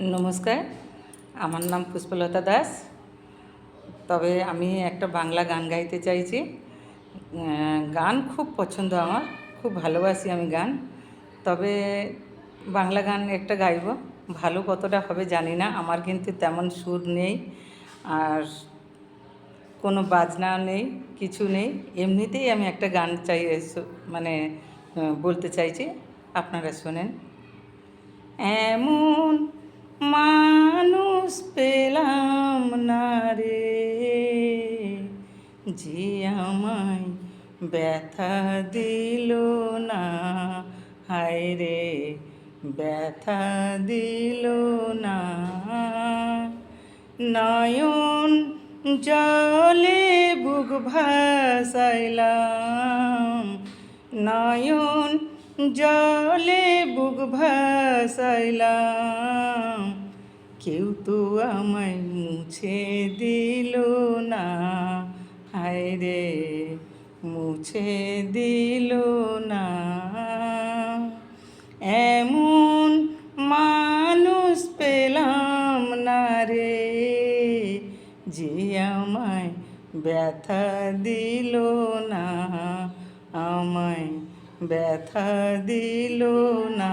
নমস্কার, আমার নাম পুষ্পলতা দাস। তবে আমি একটা বাংলা গান গাইতে চাইছি। গান খুব পছন্দ আমার, খুব ভালোবাসি আমি গান। তবে বাংলা গান একটা গাইব, ভালো কতটা হবে জানি না। আমার কিন্তু তেমন সুর নেই, আর কোনো বাজনা নেই, কিছু নেই। এমনিতেই আমি একটা গান চাই, মানে বলতে চাইছি, আপনারা শোনেন। এমন মানুষ পেলাম না রে, যে আমায় ব্যথা দিল না। হায় রে, ব্যথা দিল না। নয়ন জলে বুক ভাসাইলাম, নয়ন জলে বুক ভাসাইলাম, কেউ তো আমায় মুছে দিল না। হায় রে, মুছে দিল না। এমন মানুষ পেলাম না রে, যে আমায় ব্যথা দিল না, আমায় ব্যথা দিল না।